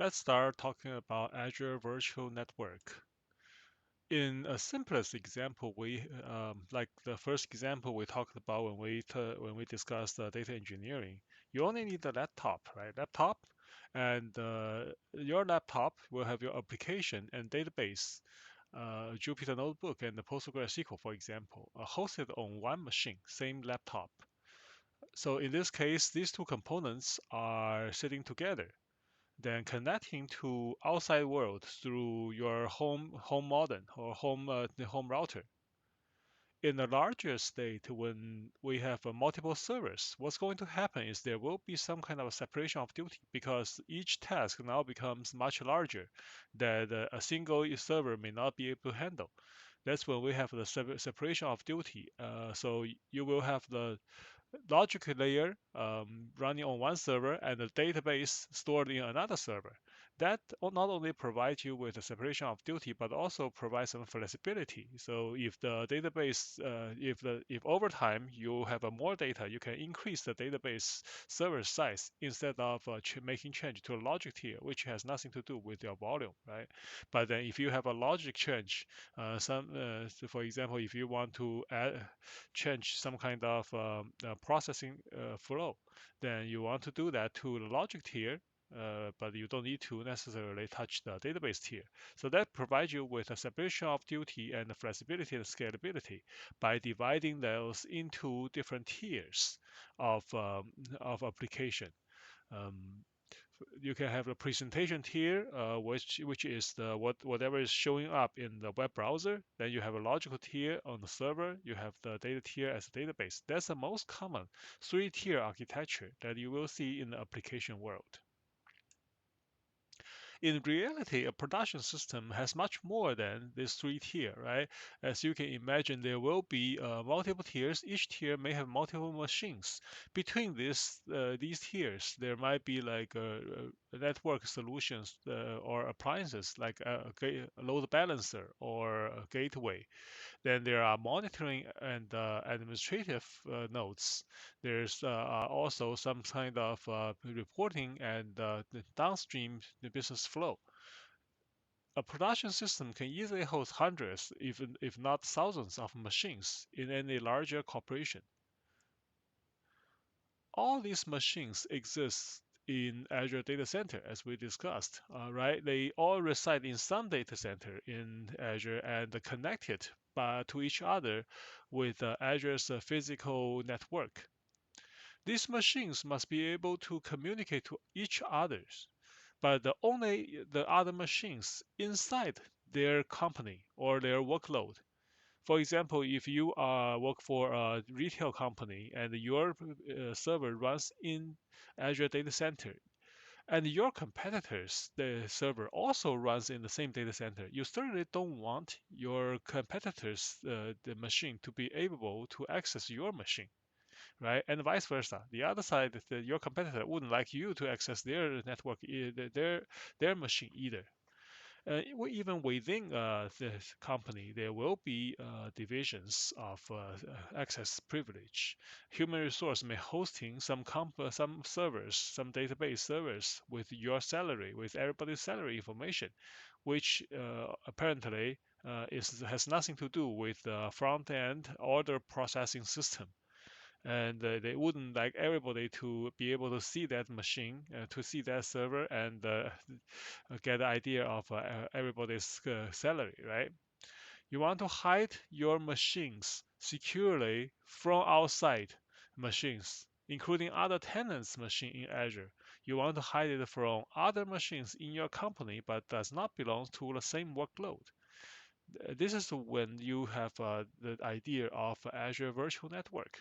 Let's start talking about Azure Virtual Network. In a simplest example, we like the first example we talked about when we discussed data engineering. You only need a laptop, right? Laptop, and your laptop will have your application and database, Jupyter Notebook and the PostgreSQL, for example, hosted on one machine, same laptop. So in this case, these two components are sitting together, then connecting to outside world through your home modem or the home router. In a larger state, when we have multiple servers, what's going to happen is there will be some kind of a separation of duty because each task now becomes much larger that a single server may not be able to handle. That's when we have the separation of duty. So you will have the logic layer running on one server and the database stored in another server. That not only provides you with a separation of duty, but also provides some flexibility. So if the database, if over time you have more data, you can increase the database server size instead of making change to a logic tier, which has nothing to do with your volume, right? But then if you have a logic change, so for example, if you want to change some kind of processing flow, then you want to do that to the logic tier, but you don't need to necessarily touch the database tier. So that provides you with a separation of duty and flexibility and scalability by dividing those into different tiers of application. Um, you can have a presentation tier, which is whatever is showing up in the web browser. Then you have a logical tier on the server. You have the data tier as a database. That's the most common three-tier architecture that you will see in the application world. In reality, a production system has much more than this three tier, right? As you can imagine, there will be multiple tiers. Each tier may have multiple machines. Between these tiers, there might be like network solutions or appliances like a load balancer or a gateway. Then there are monitoring and administrative nodes. There's also some kind of reporting and the downstream the business flow. A production system can easily host hundreds, even if not thousands, of machines in any larger corporation. All these machines exist in Azure Data Center, as we discussed, right? They all reside in some data center in Azure and connected to each other with Azure's physical network. These machines must be able to communicate to each others, but only the other machines inside their company or their workload. For example, if you work for a retail company and your server runs in Azure Data Center, and your competitors, the server also runs in the same data center, you certainly don't want your competitors, the machine, to be able to access your machine, right? And vice versa. The other side, your competitor wouldn't like you to access their network, their machine either. Even within the company, there will be divisions of access privilege. Human resource may hosting some servers, some database servers with your salary, with everybody's salary information, which apparently has nothing to do with the front end order processing system, and they wouldn't like everybody to be able to see that machine, to see that server, and get the idea of everybody's salary, right? You want to hide your machines securely from outside machines, including other tenants' machine in Azure. You want to hide it from other machines in your company, but does not belong to the same workload. This is when you have the idea of Azure Virtual Network.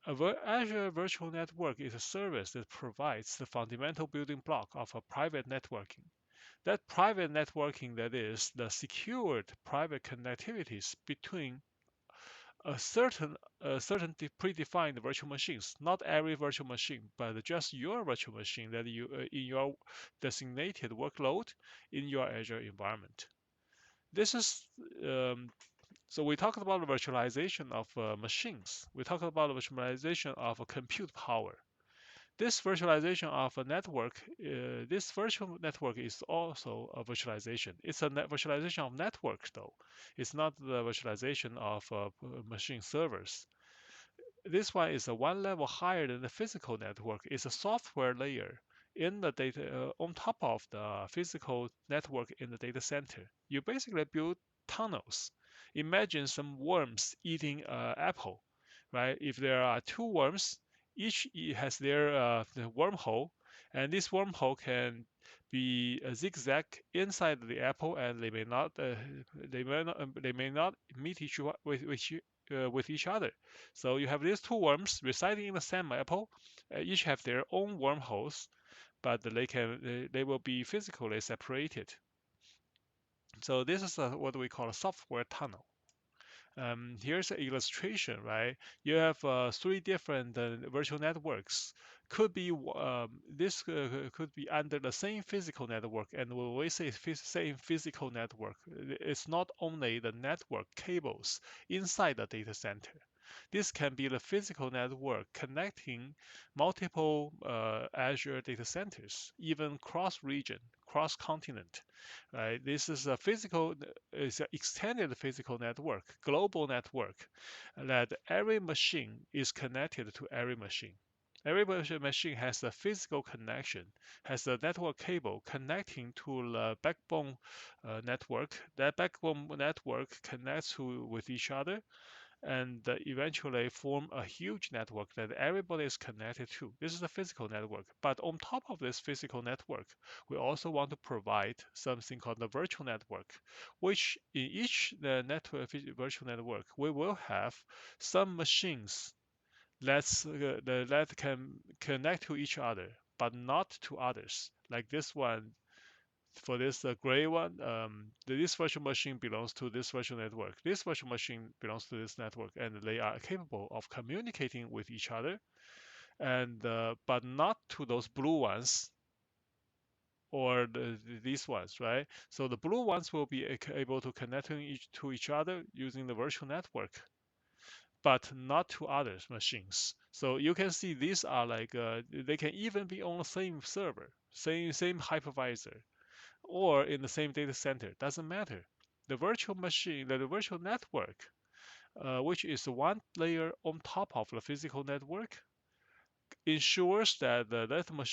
Azure Virtual Network is a service that provides the fundamental building block of a private networking. That private networking, that is, the secured private connectivities between certain predefined virtual machines. Not every virtual machine, but just your virtual machine that you in your designated workload in your Azure environment. This is so we talked about the virtualization of machines. We talked about the virtualization of compute power. This virtualization of a network, this virtual network is also a virtualization. It's a virtualization of network though. It's not the virtualization of machine servers. This one is a one level higher than the physical network. It's a software layer in the data on top of the physical network in the data center. You basically build tunnels. Imagine some worms eating an apple, right? If there are two worms, each has their the wormhole, and this wormhole can be a zigzag inside the apple, and they may not meet with each other. So you have these two worms residing in the same apple. Each have their own wormholes, but they will be physically separated. So this is what we call a software tunnel. Here's an illustration, right? You have three different virtual networks. Could be this could be under the same physical network, and when we say same physical network, it's not only the network cables inside the data center. This can be the physical network connecting multiple Azure data centers, even cross-region, cross-continent. Right? This is a physical, is an extended physical network, global network, that every machine is connected to every machine. Every machine has a physical connection, has a network cable connecting to the backbone network. That backbone network connects with each other and eventually form a huge network that everybody is connected to. This is a physical network. But on top of this physical network, we also want to provide something called the virtual network, which in each virtual network, we will have some machines that can connect to each other, but not to others. Like this one, for this gray one, this virtual machine belongs to this virtual network. This virtual machine belongs to this network, and they are capable of communicating with each other, and but not to those blue ones or these ones, right? So the blue ones will be able to connect to each other using the virtual network, but not to others machines. So you can see these are like they can even be on the same server, same hypervisor, or in the same data center, doesn't matter. The virtual machine, the virtual network, which is one layer on top of the physical network, ensures that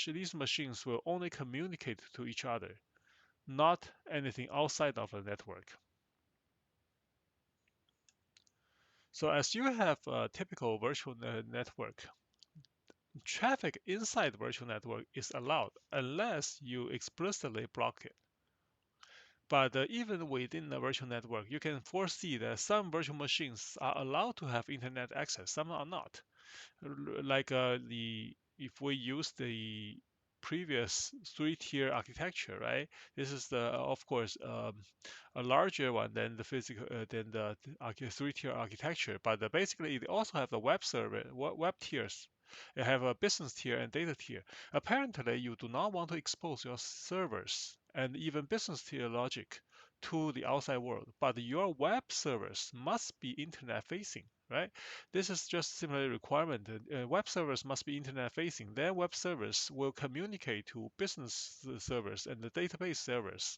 these machines will only communicate to each other, not anything outside of the network. So as you have a typical virtual network, traffic inside the virtual network is allowed unless you explicitly block it. But even within the virtual network, you can foresee that some virtual machines are allowed to have internet access, some are not. Like if we use the previous three-tier architecture, right? This is the, of course, a larger one than the physical than the three-tier architecture. But basically, they also have the web server, web tiers. They have a business tier and data tier. Apparently, you do not want to expose your servers and even business tier logic to the outside world, but your web servers must be internet facing, right? This is just simply a requirement. Web servers must be internet facing. Then web servers will communicate to business servers and the database servers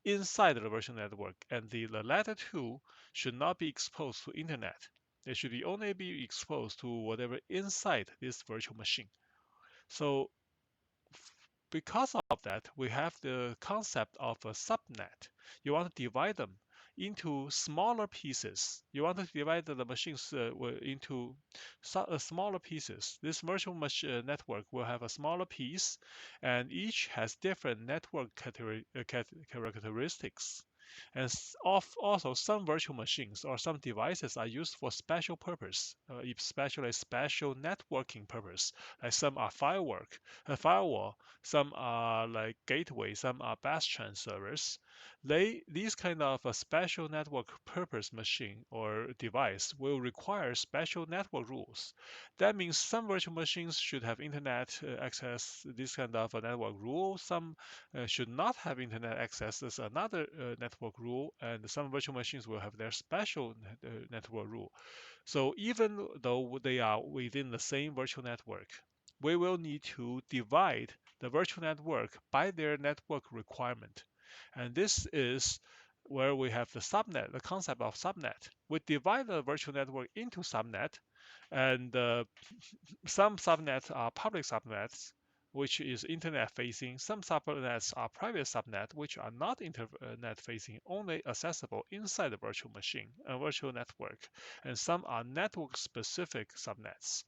inside the virtual network, and the latter two should not be exposed to internet. They should only be exposed to whatever inside this virtual machine. So because of that, we have the concept of a subnet. You want to divide them into smaller pieces. You want to divide the machines into smaller pieces. This virtual machine network will have a smaller piece, and each has different network characteristics. And also, some virtual machines or some devices are used for special purpose, especially special networking purpose. Like some are firewall, some are like gateway, some are bastion servers. These kind of a special network purpose machine or device will require special network rules. That means some virtual machines should have internet access, this kind of a network rule. Some should not have internet access as another network rule, and some virtual machines will have their special network rule. So even though they are within the same virtual network, we will need to divide the virtual network by their network requirement. And this is where we have the subnet, the concept of subnet. We divide the virtual network into subnet, and some subnets are public subnets, which is internet facing. Some subnets are private subnet, which are not internet facing, only accessible inside the virtual machine, a virtual network. And some are network specific subnets.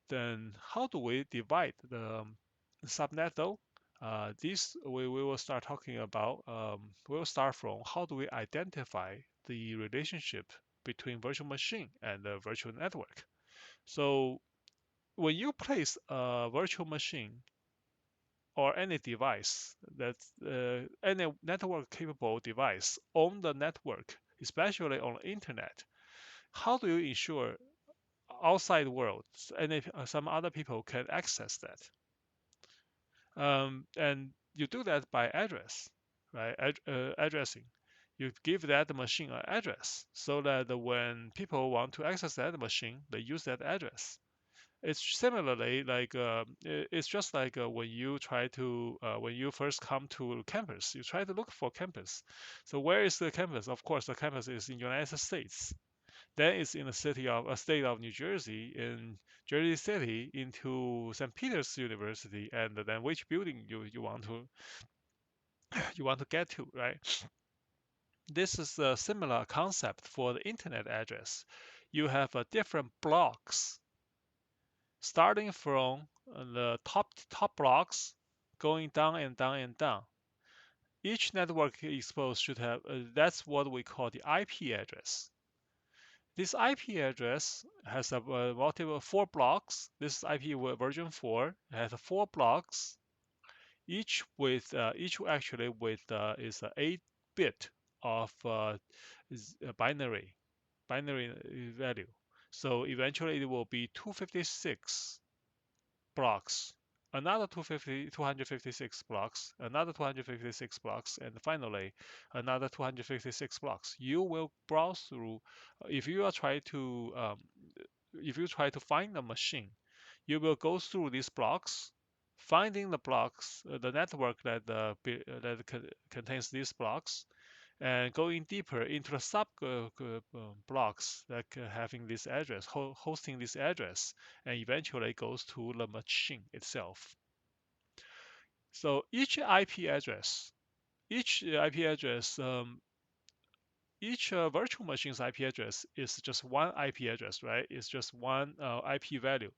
Then how do we divide the subnet though? This we will start talking about. We'll start from how do we identify the relationship between virtual machine and the virtual network. So when you place a virtual machine or any device that's any network capable device on the network, especially on the internet, how do you ensure outside world and some other people can access that? And you do that by address, right? Addressing. You give that machine an address so that when people want to access that machine, they use that address. It's similarly like it's just like when you first come to campus, you try to look for campus. So where is the campus? Of course, the campus is in United States. Then it's in the state of New Jersey, in Jersey City, into St. Peter's University, and then which building you want to you want to get to, right? This is a similar concept for the internet address. You have different blocks starting from the top blocks, going down and down and down. Each network exposed should have that's what we call the IP address. This IP address has a multiple 4 blocks. This is IP version 4. It has 4 blocks, each actually with is a 8-bit of binary value. So eventually it will be 256 blocks, another 256 blocks, another 256 blocks, and finally another 256 blocks. You will browse through. If you are trying to if you try to find a machine, you will go through these blocks, finding the blocks, the network that contains these blocks, and going deeper into the sub blocks that having this address, hosting this address, and eventually goes to the machine itself. So each IP address, each virtual machine's IP address is just one IP address, right? It's just one IP value.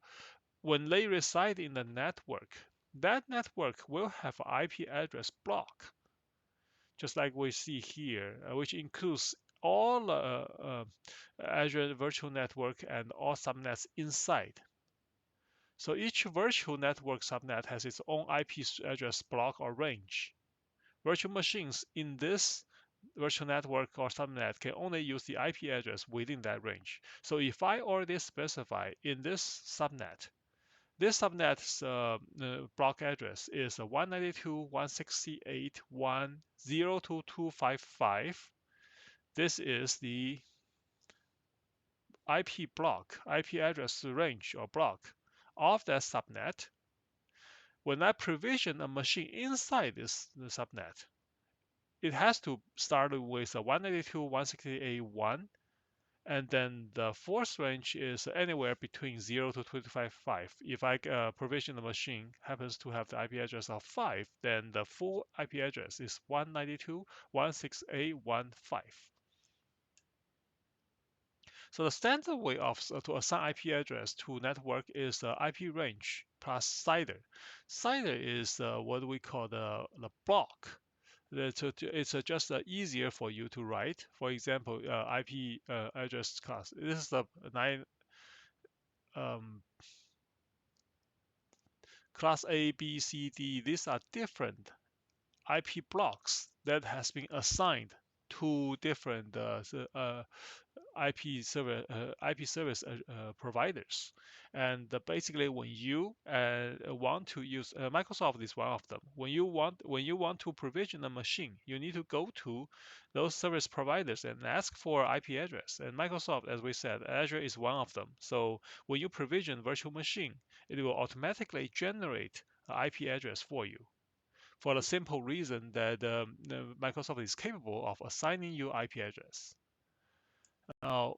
When they reside in the network, that network will have an IP address block, just like we see here, which includes all Azure Virtual Network and all subnets inside. So each virtual network subnet has its own IP address block or range. Virtual machines in this virtual network or subnet can only use the IP address within that range. So if I already specify in this subnet's block address is 192.168.1.02255. This is the IP block, IP address range or block of that subnet. When I provision a machine inside the subnet, it has to start with a 192.168.1, and then the force range is anywhere between 0 to 255. If I provision the machine happens to have the IP address of 5, then the full IP address is 192.168.1.5. So the standard way to assign IP address to network is the IP range plus CIDR. CIDR is what we call the block. It's just easier for you to write. For example, IP address class. This is the 9 class A, B, C, D. These are different IP blocks that has been assigned to different IP service providers. And basically, when you want to use Microsoft is one of them. When you want to provision a machine, you need to go to those service providers and ask for IP address. And Microsoft, as we said, Azure is one of them. So when you provision virtual machine, it will automatically generate an IP address for you, for the simple reason that Microsoft is capable of assigning you IP address. Now,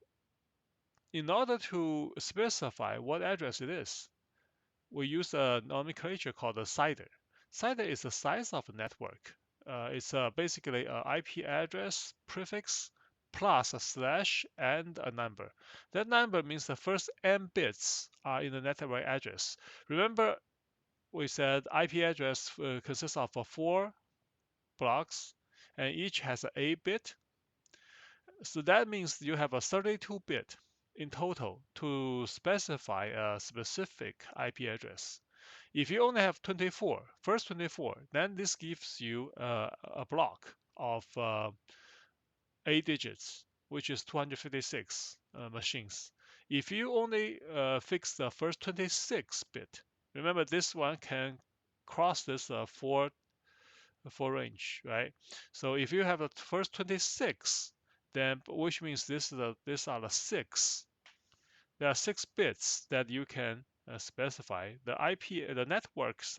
in order to specify what address it is, we use a nomenclature called a CIDR. CIDR is the size of a network. It's basically an IP address prefix plus a slash and a number. That number means the first n bits are in the network address. Remember, we said IP address consists of 4 blocks, and each has an 8-bit. So that means you have a 32-bit in total to specify a specific IP address. If you only have 24, first 24, then this gives you a block of 8 digits, which is 256 machines. If you only fix the first 26 bit, remember this one can cross this 4 range, right? So if you have the first 26, then which means these are the 6. There are 6 bits that you can specify. The network's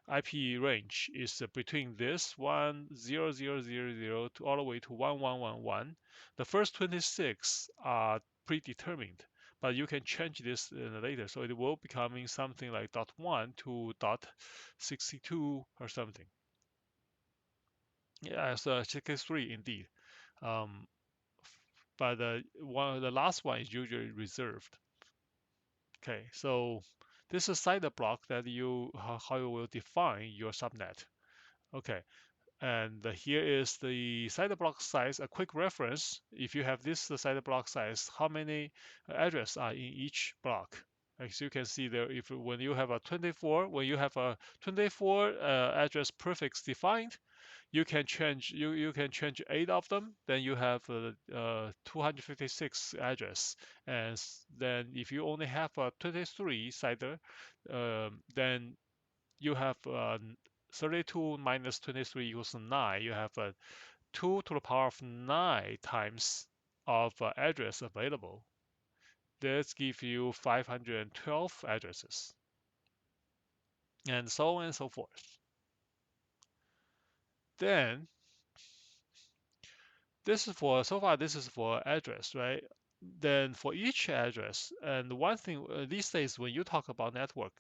IP range is between this 10000 to all the way to 1111. The first 26 are predetermined, but you can change this later. So it will becoming something like .1 to .62 or something. Yeah, so 63 indeed. Um, but the last one is usually reserved. Okay, so this is CIDR block that how you will define your subnet. Okay, and here is the CIDR block size. A quick reference: if you have this CIDR block size, how many addresses are in each block? As you can see there, when you have a 24 address prefix defined, you can change 8 of them, then you have 256 address. And then if you only have a 23 CIDR, then you have 32 minus 23 equals 9. You have 2 to the power of 9 times of address available. This gives you 512 addresses, and so on and so forth. Then this is for so far this is for address, right? Then for each address, and one thing these days when you talk about network,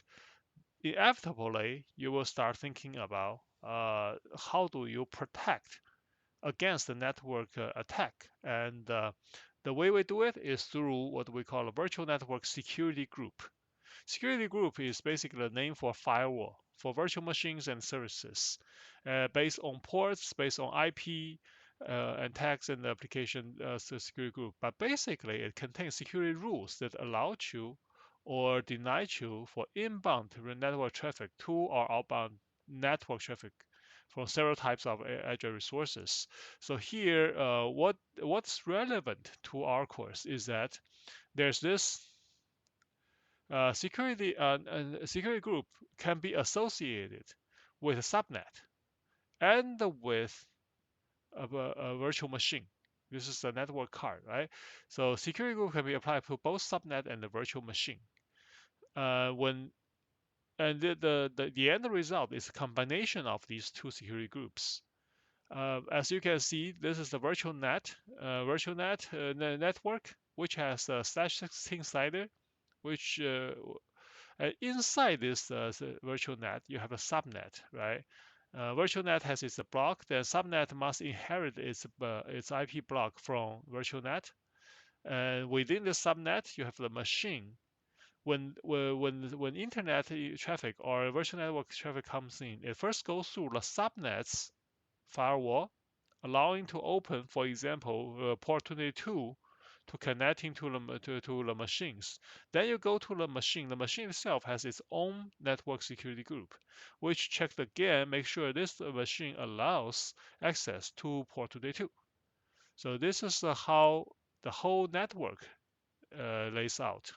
inevitably you will start thinking about how do you protect against the network attack. And the way we do it is through what we call a virtual network security group. Security group is basically the name for firewall for virtual machines and services, based on ports, based on IP, and tags and application security group. But basically, it contains security rules that allow you or deny you for inbound network traffic to or outbound network traffic from several types of Azure resources. So here, what's relevant to our course is that there's this security group can be associated with a subnet and with a virtual machine. This is a network card, right? So security group can be applied to both subnet and the virtual machine. When and the end result is a combination of these two security groups. As you can see, this is the virtual net network, which has a /16 CIDR, which inside this virtual net, you have a subnet, right? Virtual net has its block, then subnet must inherit its IP block from virtual net. And within the subnet, you have the machine. When internet traffic or virtual network traffic comes in, it first goes through the subnet's firewall, allowing to open, for example, port 22 to connecting to the machines. Then you go to the machine. The machine itself has its own network security group, which checks again, make sure this machine allows access to port 22. So this is how the whole network lays out.